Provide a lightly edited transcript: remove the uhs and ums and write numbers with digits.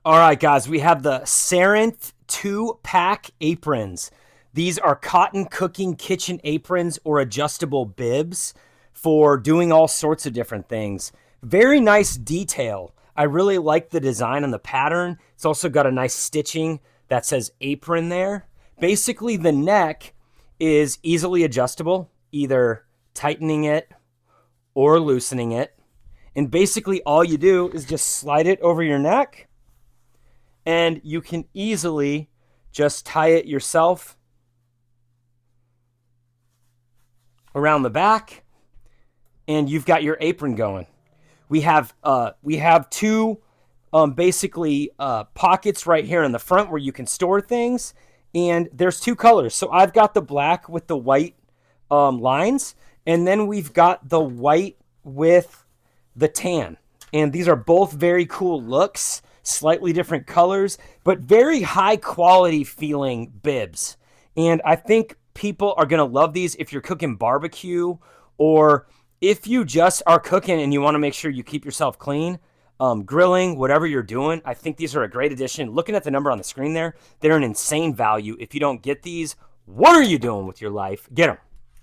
All right, guys, we have the Sarenth 2-pack aprons. These are cotton cooking kitchen aprons or adjustable bibs for doing all sorts of different things. Very nice detail. I really like the design and the pattern. It's also got a nice stitching that says apron there. Basically, the neck is easily adjustable, either tightening it or loosening it. And basically, all you do is just slide it over your neck, and you can easily just tie it yourself around the back, and you've got your apron going. We have two basically pockets right here in the front where you can store things, and there's two colors. So I've got the black with the white lines, and then we've got the white with the tan. And these are both very cool looks, slightly different colors, but very high quality feeling bibs. And I think people are going to love these if you're cooking barbecue, or if you just are cooking and you want to make sure you keep yourself clean, grilling, whatever you're doing. I think these are a great addition. Looking at the number on the screen there, they're an insane value. If you don't get these, what are you doing with your life? Get them.